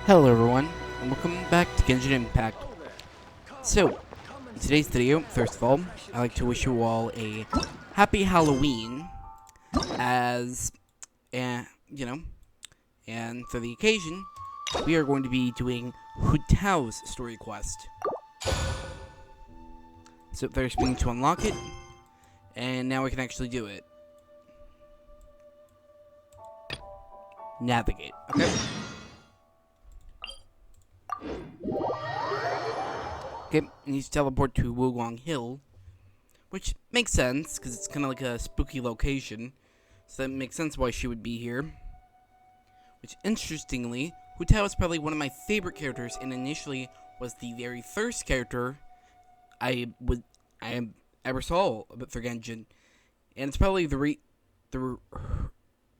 Hello everyone, and welcome back to Genshin Impact. So, in today's video, first of all, I'd like to wish you all a happy Halloween, as, and for the occasion, we are going to be doing Hu Tao's story quest. So there's been to unlock it, and now we can actually do it. Navigate, okay? Okay, I need to teleport to Wulong Hill, which makes sense, because it's kind of like a spooky location, so that makes sense why she would be here. Which, interestingly, Hu Tao is probably one of my favorite characters, and initially was the very first character I ever saw for Genshin, and it's probably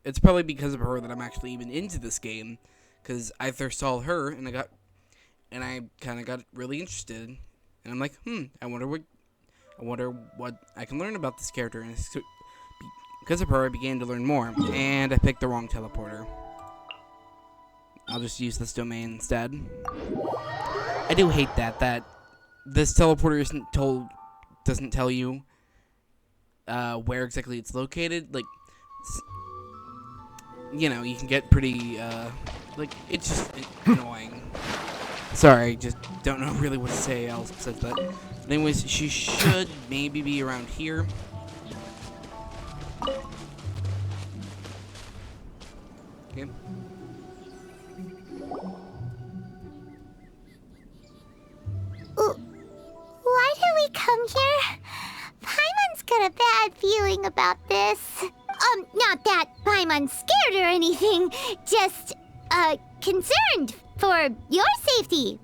it's probably because of her that I'm actually even into this game, because I first saw her, and I kind of got really interested, and I'm like, I wonder what I can learn about this character, and because of her, I began to learn more, and I picked the wrong teleporter. I'll just use this domain instead. I do hate that this teleporter doesn't tell you where exactly it's located. Like, you can get pretty it's just annoying. Sorry, I just don't know really what to say else besides that. But anyways, she should maybe be around here. Okay. Why did we come here? Paimon's got a bad feeling about this. Not that Paimon's scared or anything, just, concerned for your safety.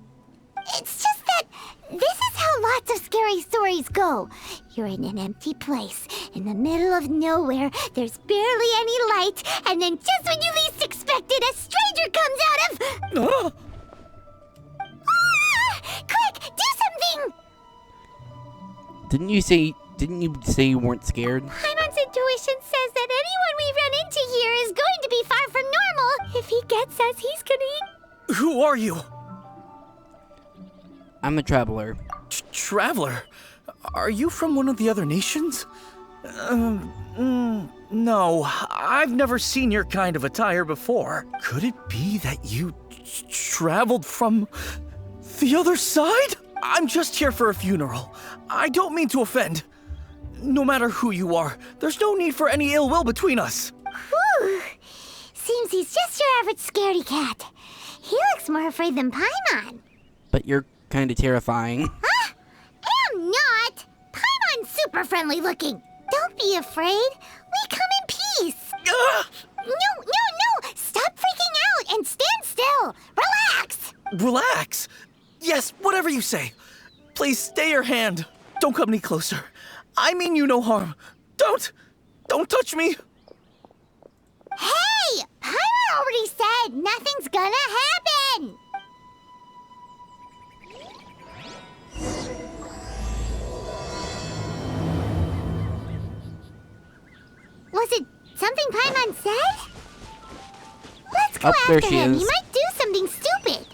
It's just that this is how lots of scary stories go. You're in an empty place, in the middle of nowhere, there's barely any light, and then just when you least expect it, a stranger comes out of... Quick, do something! Didn't you say you weren't scared? Paimon's intuition says that anyone we run into here is going to be far from normal. If he gets us, he's gonna eat... Who are you? I'm a traveler. Traveler? Are you from one of the other nations? No, I've never seen your kind of attire before. Could it be that you traveled from the other side? I'm just here for a funeral. I don't mean to offend. No matter who you are, there's no need for any ill will between us. Whew. Seems he's just your average scaredy cat. He looks more afraid than Paimon. But you're kind of terrifying. Huh? I'm not. Paimon's super friendly looking. Don't be afraid. We come in peace. No. Stop freaking out and stand still. Relax. Relax? Yes, whatever you say. Please stay your hand. Don't come any closer. I mean you no harm. Don't touch me. Hey! Paimon already said nothing's gonna happen! Was it something Paimon said? Let's go There after she him. is. He might do something stupid.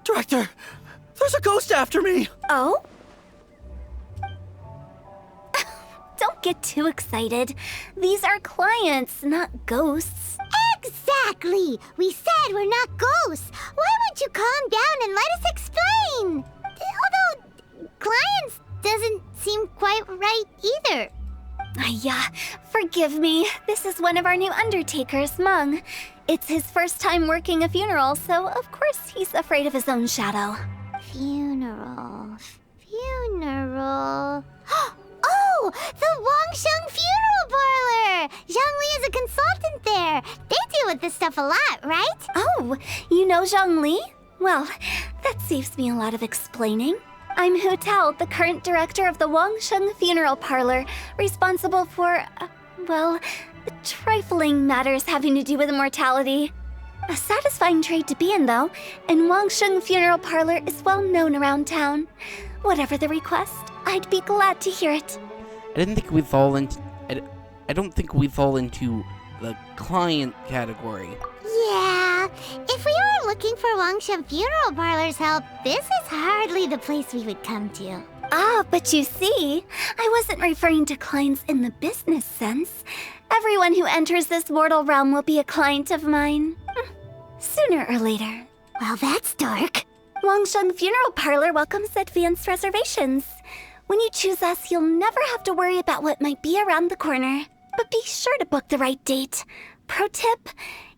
Director! There's a ghost after me! Oh? Don't get too excited. These are clients, not ghosts. Exactly! We said we're not ghosts. Why won't you calm down and let us explain? Although, clients doesn't seem quite right either. Yeah, forgive me. This is one of our new undertakers, Meng. It's his first time working a funeral, so of course he's afraid of his own shadow. Funeral. Oh! The Wangsheng Funeral Parlor! Zhongli is a consultant there. They deal with this stuff a lot, right? Oh, you know Zhongli? Well, that saves me a lot of explaining. I'm Hu Tao, the current director of the Wangsheng Funeral Parlor, responsible for, trifling matters having to do with immortality. A satisfying trade to be in, though, and Wangsheng Funeral Parlor is well known around town. Whatever the request, I'd be glad to hear it. didn't think we fall into. I don't think we fall into the client category. Yeah, if we were looking for Wangshan Funeral Parlor's help, this is hardly the place we would come to. Ah, but you see, I wasn't referring to clients in the business sense. Everyone who enters this mortal realm will be a client of mine. Sooner or later. Well, that's dark. Wangsheng Funeral Parlor welcomes advanced reservations. When you choose us, you'll never have to worry about what might be around the corner. But be sure to book the right date. Pro tip,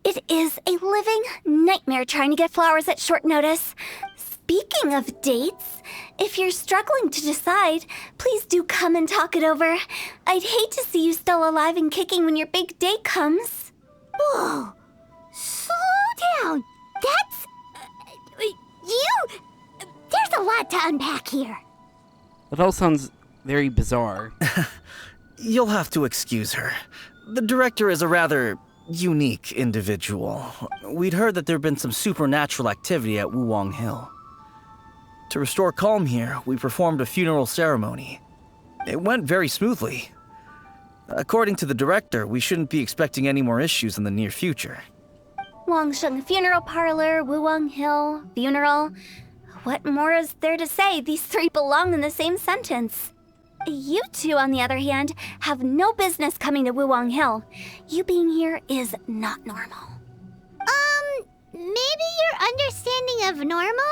it is a living nightmare trying to get flowers at short notice. Speaking of dates, if you're struggling to decide, please do come and talk it over. I'd hate to see you still alive and kicking when your big day comes. Whoa! Slow down! That's... There's a lot to unpack here. It all sounds very bizarre. You'll have to excuse her. The director is a rather unique individual. We'd heard that there'd been some supernatural activity at Wuwang Hill. To restore calm here, we performed a funeral ceremony. It went very smoothly. According to the director, we shouldn't be expecting any more issues in the near future. Wangsheng Funeral Parlor, Wuwang Hill, funeral. What more is there to say? These three belong in the same sentence. You two, on the other hand, have no business coming to Wuwang Hill. You being here is not normal. Maybe your understanding of normal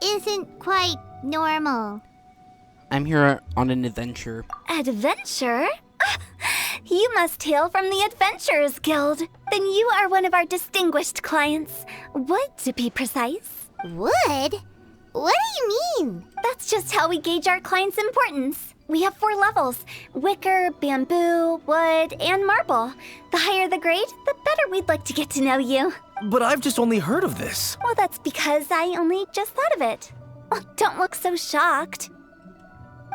isn't quite normal. I'm here on an adventure. Adventure? You must hail from the Adventurers Guild. Then you are one of our distinguished clients. Wood, to be precise. Wood? What do you mean? That's just how we gauge our clients' importance. We have 4 levels: wicker, bamboo, wood, and marble. The higher the grade, the better we'd like to get to know you. But I've just only heard of this. Well, that's because I only just thought of it. Oh, don't look so shocked.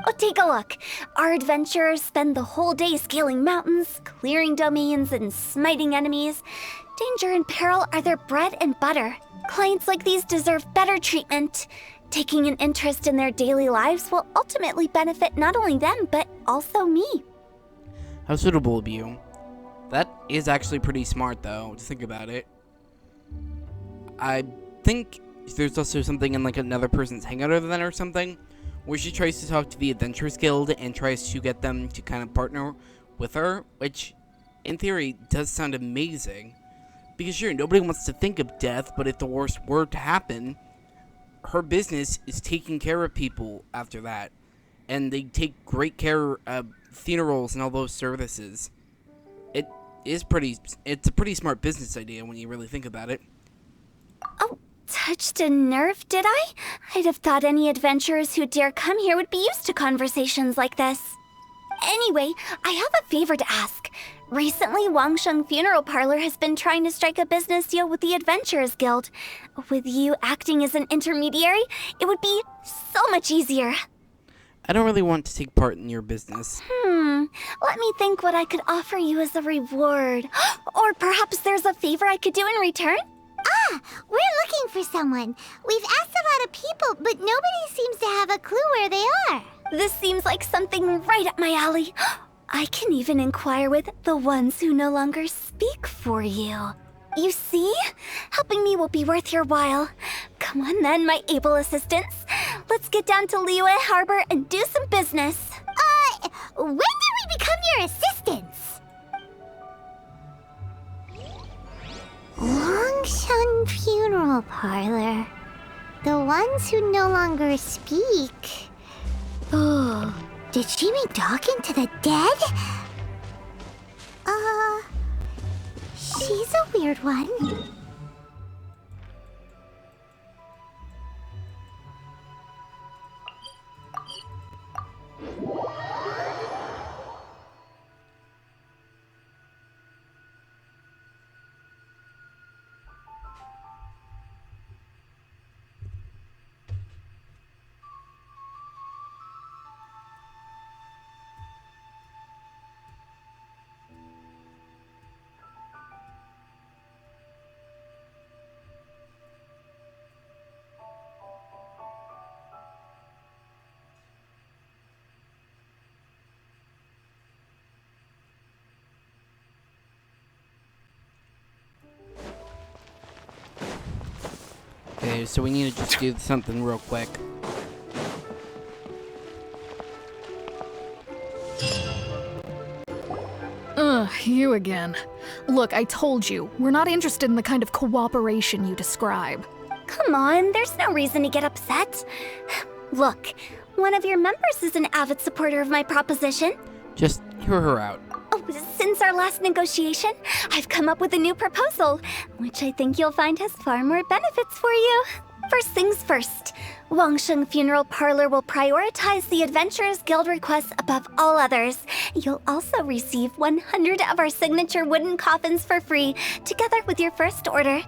Oh, take a look. Our adventurers spend the whole day scaling mountains, clearing domains, and smiting enemies. Danger and peril are their bread and butter. Clients like these deserve better treatment. Taking an interest in their daily lives will ultimately benefit not only them, but also me. How suitable of you. That is actually pretty smart, though, to think about it. I think there's also something in, like, another person's hangout event or something, where she tries to talk to the Adventurers Guild and tries to get them to kind of partner with her, which, in theory, does sound amazing. Because sure, nobody wants to think of death, but if the worst were to happen, her business is taking care of people after that. And they take great care of funerals and all those services. It's a pretty smart business idea when you really think about it. Oh, touched a nerve, did I? I'd have thought any adventurers who dare come here would be used to conversations like this. Anyway, I have a favor to ask. Recently, Wangsheng Funeral Parlor has been trying to strike a business deal with the Adventurers Guild. With you acting as an intermediary, it would be so much easier. I don't really want to take part in your business. Let me think what I could offer you as a reward. Or perhaps there's a favor I could do in return? We're looking for someone. We've asked a lot of people, but nobody seems to have a clue where they are. This seems like something right up my alley. I can even inquire with the ones who no longer speak for you. You see? Helping me will be worth your while. Come on then, my able assistants. Let's get down to Liyue Harbor and do some business. When did we become your assistants? Wangshan Funeral Parlor. The ones who no longer speak. Oh, did she mean talking to the dead? She's a weird one. Okay, so we need to just do something real quick. Ugh, you again. Look, I told you, we're not interested in the kind of cooperation you describe. Come on, there's no reason to get upset. Look, one of your members is an avid supporter of my proposition. Just hear her out. Oh, since our last negotiation, I've come up with a new proposal, which I think you'll find has far more benefits for you. First things first, Wangsheng Funeral Parlor will prioritize the Adventurers Guild requests above all others. You'll also receive 100 of our signature wooden coffins for free, together with your first order.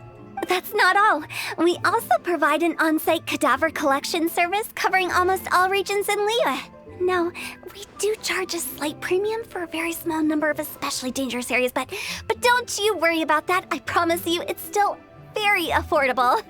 That's not all. We also provide an on-site cadaver collection service covering almost all regions in Liyue. Now, we do charge a slight premium for a very small number of especially dangerous areas, but don't you worry about that. I promise you, it's still very affordable.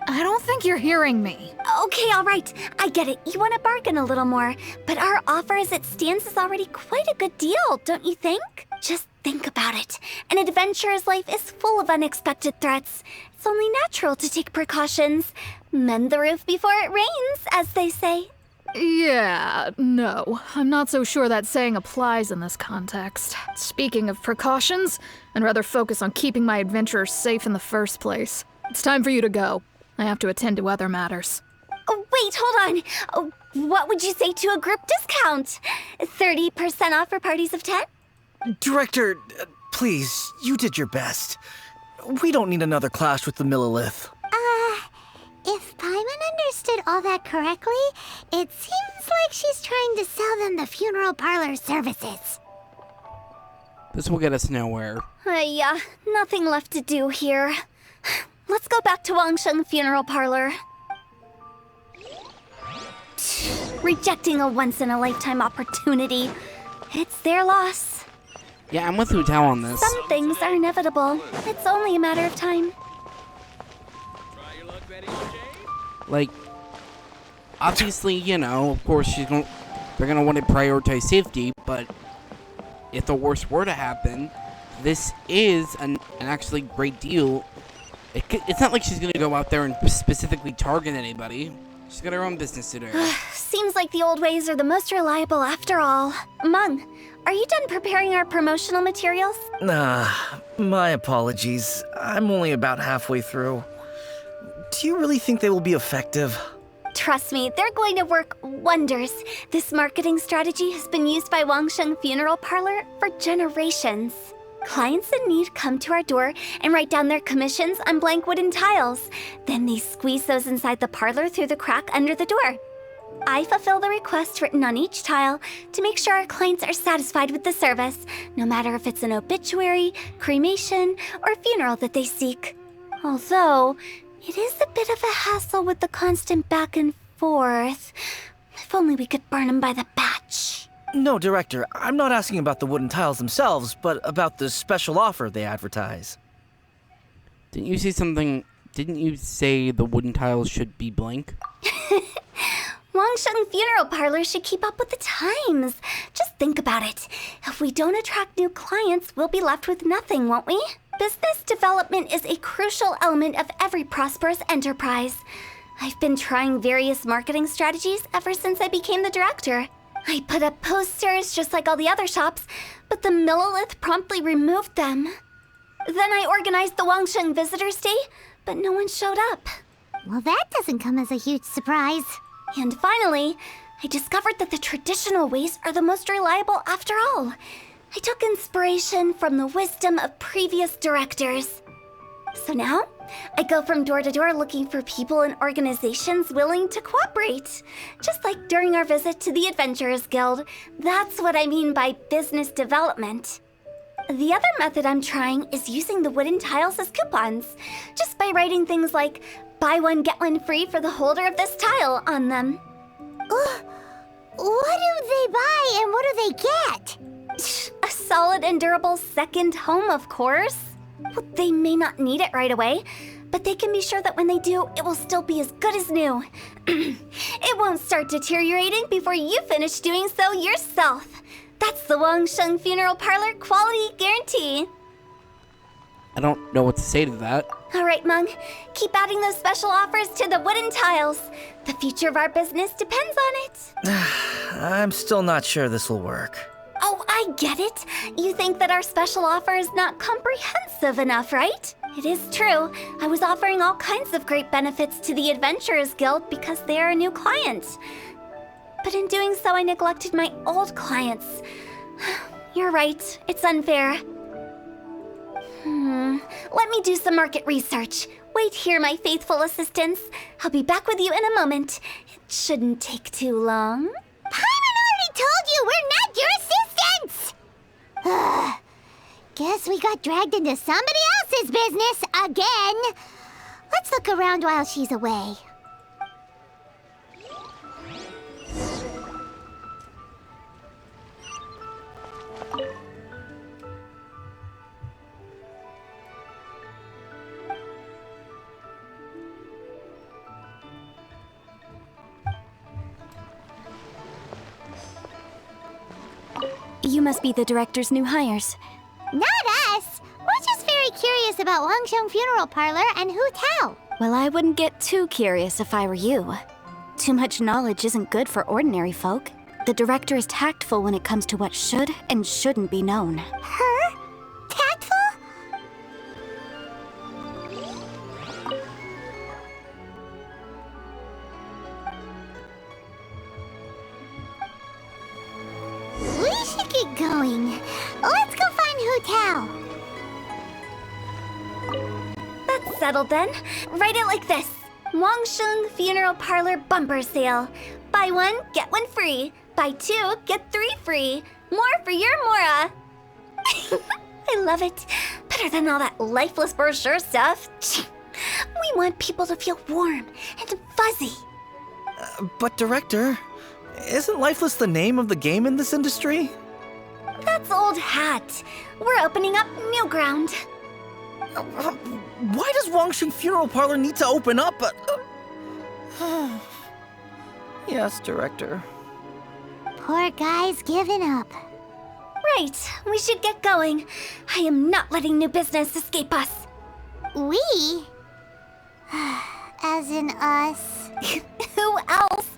I don't think you're hearing me. Okay, all right. I get it. You want to bargain a little more, but our offer as it stands is already quite a good deal, don't you think? Just think about it. An adventurer's life is full of unexpected threats. It's only natural to take precautions. Mend the roof before it rains, as they say. Yeah, no. I'm not so sure that saying applies in this context. Speaking of precautions, I'd rather focus on keeping my adventurers safe in the first place. It's time for you to go. I have to attend to other matters. Oh, wait, hold on. Oh, what would you say to a group discount? 30% off for parties of 10? Director, please, you did your best. We don't need another clash with the Millilith. If Paimon understood all that correctly, it seems like she's trying to sell them the funeral parlor services. This will get us nowhere. Yeah, nothing left to do here. Let's go back to Wangsheng Funeral Parlor. Rejecting a once-in-a-lifetime opportunity. It's their loss. Yeah, I'm with Hu Tao on this. Some things are inevitable. It's only a matter of time. Like, obviously, you know, of course they're gonna want to prioritize safety, but if the worst were to happen, this is an actually great deal. It's not like she's gonna go out there and specifically target anybody. She's got her own business to do. Seems like the old ways are the most reliable after all. Mung, are you done preparing our promotional materials? Nah, my apologies. I'm only about halfway through. Do you really think they will be effective? Trust me, they're going to work wonders. This marketing strategy has been used by Wangsheng Funeral Parlor for generations. Clients in need come to our door and write down their commissions on blank wooden tiles. Then they squeeze those inside the parlor through the crack under the door. I fulfill the requests written on each tile to make sure our clients are satisfied with the service, no matter if it's an obituary, cremation, or funeral that they seek. Although, it is a bit of a hassle with the constant back and forth. If only we could burn them by the batch. No, Director, I'm not asking about the wooden tiles themselves, but about the special offer they advertise. Didn't you say the wooden tiles should be blank? Wangsheng Funeral Parlor should keep up with the times. Just think about it. If we don't attract new clients, we'll be left with nothing, won't we? Business development is a crucial element of every prosperous enterprise. I've been trying various marketing strategies ever since I became the director. I put up posters just like all the other shops, but the Millilith promptly removed them. Then I organized the Wangsheng Visitors Day, but no one showed up. Well, that doesn't come as a huge surprise. And finally, I discovered that the traditional ways are the most reliable after all. I took inspiration from the wisdom of previous directors. So now, I go from door to door looking for people and organizations willing to cooperate. Just like during our visit to the Adventurers Guild. That's what I mean by business development. The other method I'm trying is using the wooden tiles as coupons. Just by writing things like, buy one, get one free for the holder of this tile on them. What do they buy and what do they get? A solid and durable second home, of course. Well, they may not need it right away, but they can be sure that when they do, it will still be as good as new. It won't start deteriorating before you finish doing so yourself. That's the Wangsheng Funeral Parlor quality guarantee. I don't know what to say to that. All right, Mung. Keep adding those special offers to the wooden tiles. The future of our business depends on it. I'm still not sure this will work. Oh, I get it. You think that our special offer is not comprehensive enough, right? It is true. I was offering all kinds of great benefits to the Adventurers Guild because they are a new client. But in doing so, I neglected my old clients. You're right. It's unfair. Let me do some market research. Wait here, my faithful assistants. I'll be back with you in a moment. It shouldn't take too long. Paimon already told you we're not your assistants! Guess we got dragged into somebody else's business again. Let's look around while she's away. You must be the director's new hires. Not us! We're just very curious about Wangsheng Funeral Parlor and Hu Tao. Well, I wouldn't get too curious if I were you. Too much knowledge isn't good for ordinary folk. The director is tactful when it comes to what should and shouldn't be known. Her? Tactful? We should get going. Let's go find Hu Tao. That's settled then. Write it like this. Wangsheng Funeral Parlor Bumper Sale. Buy one, get one free. Buy two, get three free. More for your Mora. I love it. Better than all that lifeless brochure stuff. We want people to feel warm and fuzzy. But Director, isn't Lifeless the name of the game in this industry? That's old hat. We're opening up new ground. Why does Wangsheng Funeral Parlor need to open up? Yes, Director. Poor guy's given up. Right, we should get going. I am not letting new business escape us. We? As in us. Who else?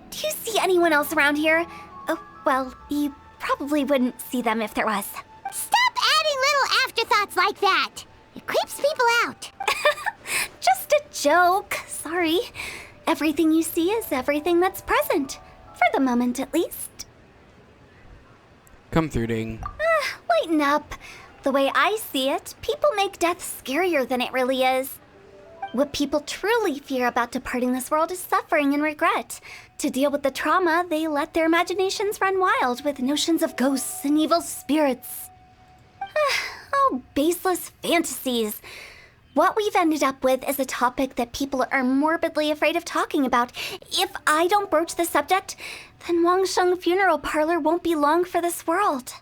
Do you see anyone else around here? Oh, well, you probably wouldn't see them if there was. Stop adding little afterthoughts like that. It creeps people out. Just a joke. Sorry. Everything you see is everything that's present. For the moment, at least. Come through, Ding. Lighten up. The way I see it, people make death scarier than it really is. What people truly fear about departing this world is suffering and regret. To deal with the trauma, they let their imaginations run wild with notions of ghosts and evil spirits. Oh, baseless fantasies. What we've ended up with is a topic that people are morbidly afraid of talking about. If I don't broach the subject, then Wangsheng Funeral Parlor won't be long for this world.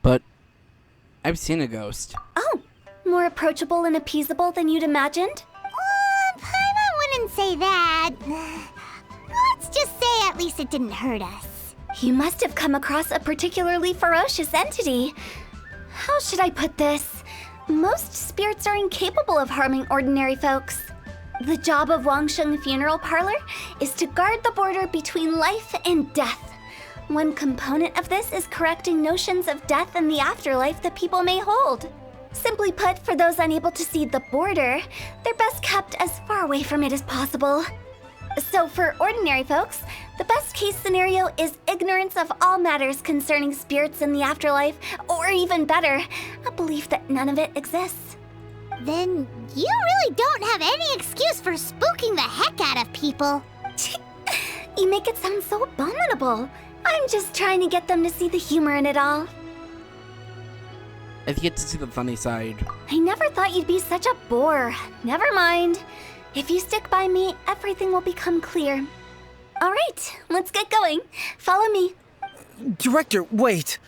But I've seen a ghost. Oh, more approachable and appeasable than you'd imagined? Paimon wouldn't say that. Let's just say at least it didn't hurt us. You must have come across a particularly ferocious entity. How should I put this? Most spirits are incapable of harming ordinary folks. The job of Wangsheng Funeral Parlor is to guard the border between life and death. One component of this is correcting notions of death and the afterlife that people may hold. Simply put, for those unable to see the border, they're best kept as far away from it as possible. So for ordinary folks, the best case scenario is ignorance of all matters concerning spirits in the afterlife, or even better, a belief that none of it exists. Then you really don't have any excuse for spooking the heck out of people. You make it sound so abominable. I'm just trying to get them to see the humor in it all. I get to see the funny side. I never thought you'd be such a bore. Never mind. If you stick by me, everything will become clear. All right, let's get going. Follow me. Director, wait.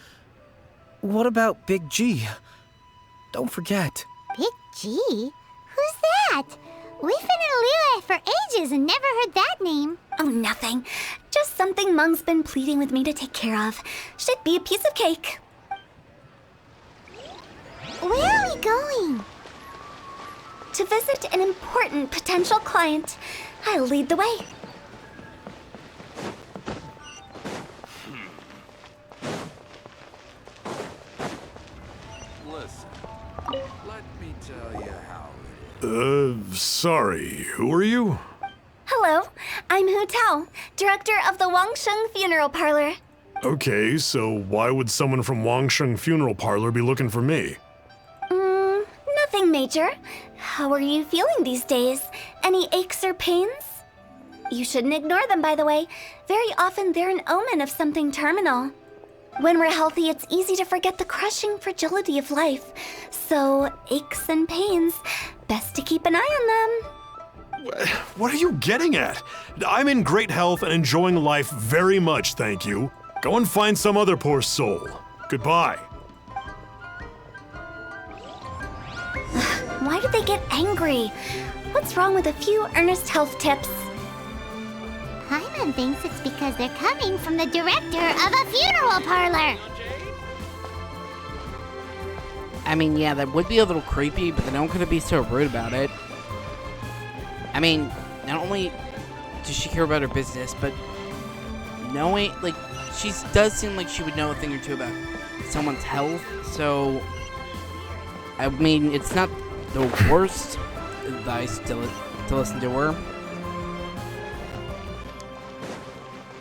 What about Big G? Don't forget. Big G? Who's that? We've been in Liyue for ages and never heard that name. Oh, nothing. Just something Mung's been pleading with me to take care of. Should be a piece of cake. Where are we going? to visit an important potential client. I'll lead the way. Listen, let me tell you how Sorry, who are you? Hello, I'm Hu Tao, director of the Wangsheng Funeral Parlor. Okay, so why would someone from Wangsheng Funeral Parlor be looking for me? Nothing major. How are you feeling these days? Any aches or pains? You shouldn't ignore them, by the way. Very often they're an omen of something terminal. When we're healthy, it's easy to forget the crushing fragility of life. So, aches and pains, best to keep an eye on them. What are you getting at? I'm in great health and enjoying life very much, thank you. Go and find some other poor soul. Goodbye. Why do they get angry? What's wrong with a few earnest health tips? Paimon thinks it's because they're coming from the director of a funeral parlor. I mean, yeah, that would be a little creepy, but then how could it be so rude about it? I mean, not only does she care about her business, but knowing, like, she does seem like she would know a thing or two about someone's health, so, I mean, it's not the worst advice to listen to her.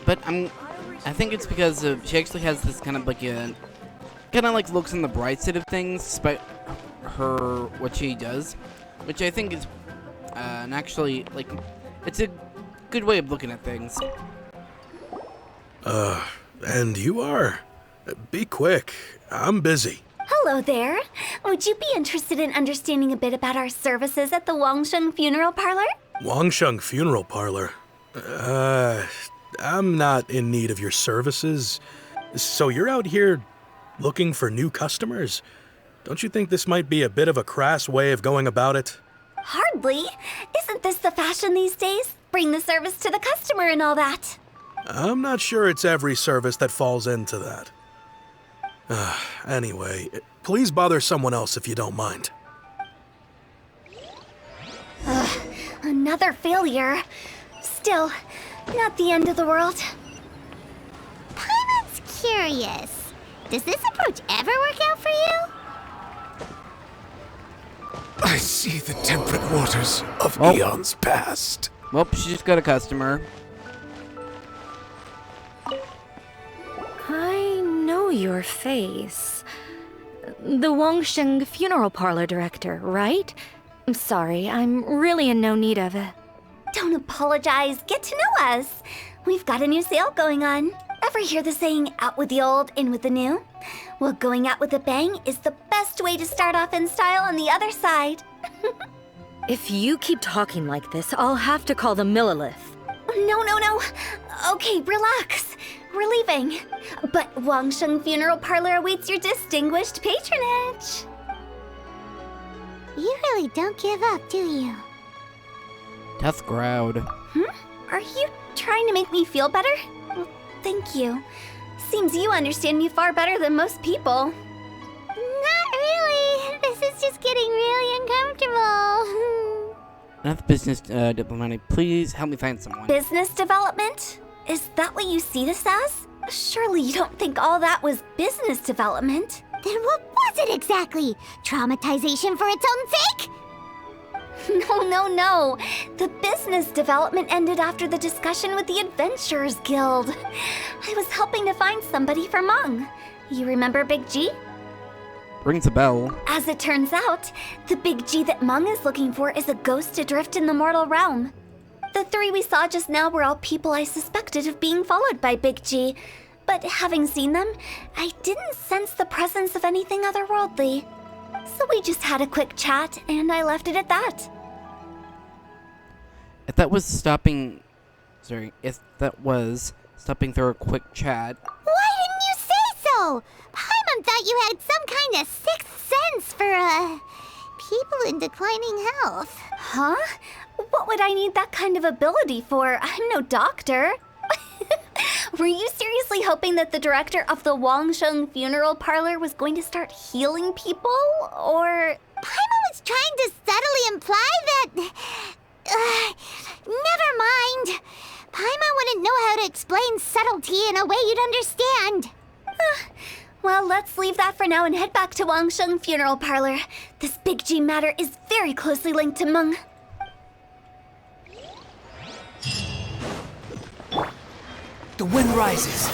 But I think it's because she actually has this kind of like looks on the bright side of things, despite what she does, which I think is actually, like, it's a good way of looking at things. And you are? Be quick. I'm busy. Hello there. Would you be interested in understanding a bit about our services at the Wangsheng Funeral Parlor? Wangsheng Funeral Parlor? I'm not in need of your services. So you're out here looking for new customers? Don't you think this might be a bit of a crass way of going about it? Hardly. Isn't this the fashion these days? Bring the service to the customer and all that. I'm not sure it's every service that falls into that. Anyway, please bother someone else if you don't mind. Another failure. Still, not the end of the world. Paimon's curious. Does this approach ever work out for you? I see the temperate waters of Oh. eons past. Well, she just got a customer. I know your face. The Wangsheng Funeral Parlor director, right? I'm sorry, I'm really in no need of it. Don't apologize. Get to know us. We've got a new sale going on. Ever hear the saying, out with the old, in with the new? Well, going out with a bang is the best way to start off in style on the other side. If you keep talking like this, I'll have to call the Millilith. No. Okay, relax. We're leaving. But Wangsheng Funeral Parlor awaits your distinguished patronage. You really don't give up, do you? Tough crowd. Are you trying to make me feel better? Well, thank you. Seems you understand me far better than most people. Not really. This is just getting really uncomfortable. Enough business diplomatic. Please help me find someone. Business development? Is that what you see this as? Surely you don't think all that was business development. Then what was it exactly? Traumatization for its own sake? No. The business development ended after the discussion with the Adventurers Guild. I was helping to find somebody for Meng. You remember Big G? Rings a bell. As it turns out, the Big G that Meng is looking for is a ghost adrift in the mortal realm. The three we saw just now were all people I suspected of being followed by Big G, but having seen them, I didn't sense the presence of anything otherworldly. So we just had a quick chat, and I left it at that. If that was stopping through a quick chat. Why didn't you say so? Paimon thought you had some kind of sixth sense for, people in declining health. Huh? What would I need that kind of ability for? I'm no doctor. Were you seriously hoping that the director of the Wangsheng Funeral Parlor was going to start healing people, or...? Paimon was trying to subtly imply that... never mind. Paimon wouldn't know how to explain subtlety in a way you'd understand. Well, let's leave that for now and head back to Wangsheng Funeral Parlor. This Big G matter is very closely linked to Meng. The wind rises.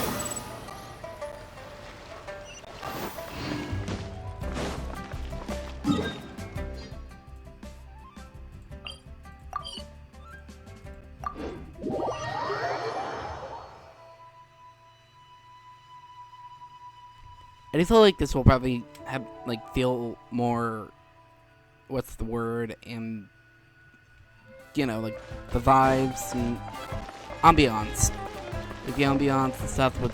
I do feel like this will probably have feel more, what's the word, and like the vibes and ambiance. Like the ambiance and stuff would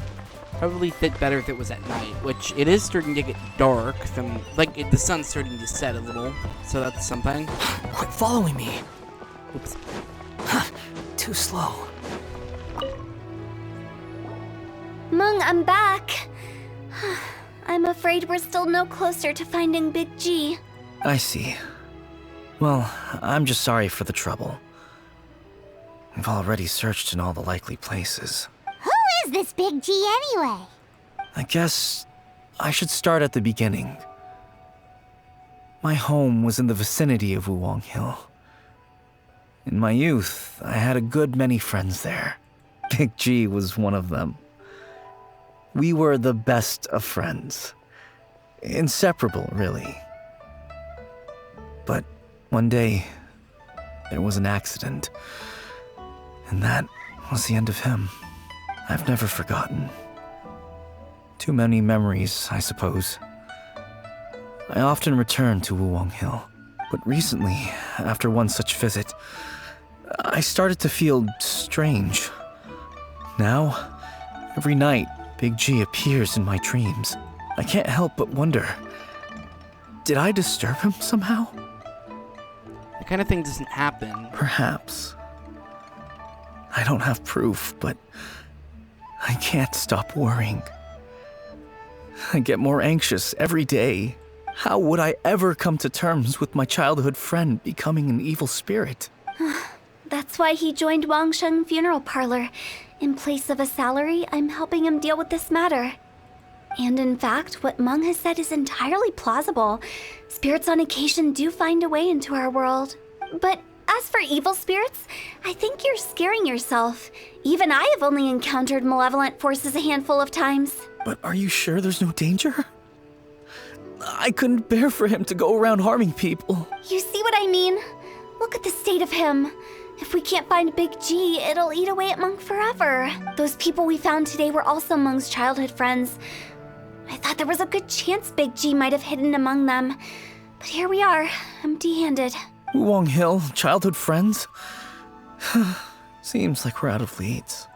probably fit better if it was at night, which it is starting to get dark. The sun's starting to set a little, so that's something. Quit following me. Oops. Too slow. Meng, I'm back. I'm afraid we're still no closer to finding Big G. I see. Well, I'm just sorry for the trouble. We've already searched in all the likely places. Who is this Big G anyway? I guess I should start at the beginning. My home was in the vicinity of Wuwang Hill. In my youth, I had a good many friends there. Big G was one of them. We were the best of friends. Inseparable, really. But one day, there was an accident. And that was the end of him. I've never forgotten. Too many memories, I suppose. I often return to Wuwang Hill. But recently, after one such visit, I started to feel strange. Now, every night, Big G appears in my dreams. I can't help but wonder, did I disturb him somehow? That kind of thing doesn't happen. Perhaps. I don't have proof, but I can't stop worrying. I get more anxious every day. How would I ever come to terms with my childhood friend becoming an evil spirit? That's why he joined Wangsheng Funeral Parlor. In place of a salary, I'm helping him deal with this matter. And in fact, what Meng has said is entirely plausible. Spirits on occasion do find a way into our world. But as for evil spirits, I think you're scaring yourself. Even I have only encountered malevolent forces a handful of times. But are you sure there's no danger? I couldn't bear for him to go around harming people. You see what I mean? Look at the state of him. If we can't find Big G, it'll eat away at Meng forever. Those people we found today were also Meng's childhood friends. I thought there was a good chance Big G might have hidden among them. But here we are, empty-handed. Wuwang Hill, childhood friends? Seems like we're out of leads.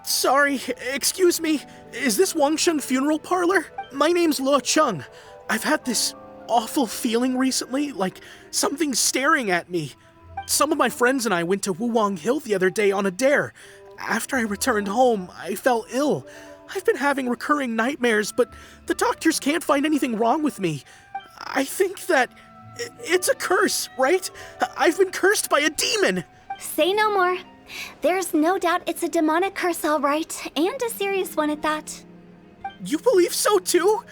Sorry, excuse me. Is this Wangsheng Funeral Parlor? My name's Luo Chung. I've had this awful feeling recently, like something's staring at me. Some of my friends and I went to Wuwang Hill the other day on a dare. After I returned home, I fell ill. I've been having recurring nightmares, but the doctors can't find anything wrong with me. I think that it's a curse, right? I've been cursed by a demon. Say no more. There's no doubt it's a demonic curse, all right, and a serious one at that. You believe so too?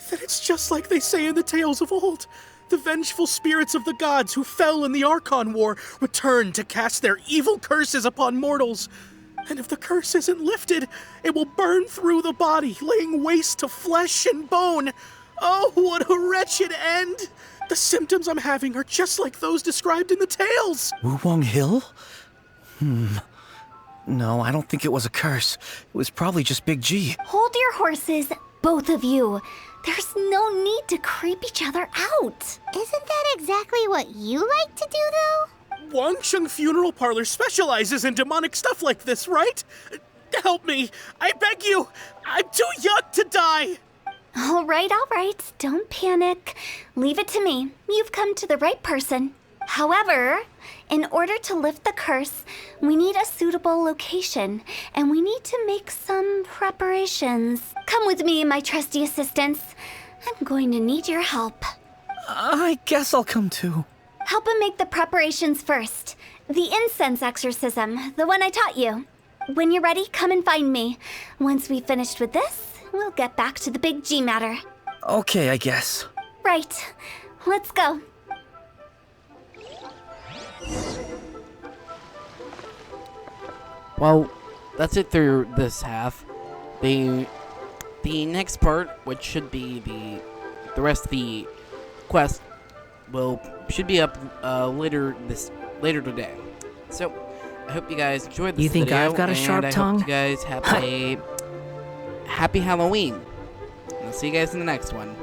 Then it's just like they say in the tales of old. The vengeful spirits of the gods who fell in the Archon War return to cast their evil curses upon mortals. And if the curse isn't lifted, it will burn through the body, laying waste to flesh and bone. Oh, what a wretched end! The symptoms I'm having are just like those described in the tales. Wuwang Hill? No, I don't think it was a curse. It was probably just Big G. Hold your horses, both of you. There's no need to creep each other out. Isn't that exactly what you like to do, though? Wangsheng Funeral Parlor specializes in demonic stuff like this, right? Help me, I beg you. I'm too young to die. All right. Don't panic. Leave it to me. You've come to the right person. However, in order to lift the curse, we need a suitable location, and we need to make some preparations. Come with me, my trusty assistants. I'm going to need your help. I guess I'll come too. Help him make the preparations first. The incense exorcism, the one I taught you. When you're ready, come and find me. Once we've finished with this, we'll get back to the big G matter. Okay, I guess. Right. Let's go. Well, that's it through this half. The next part, which should be the rest of the quest, should be up later today. So I hope you guys enjoyed this You think video, I've got a sharp and I tongue? hope you guys have a happy Halloween. And I'll see you guys in the next one.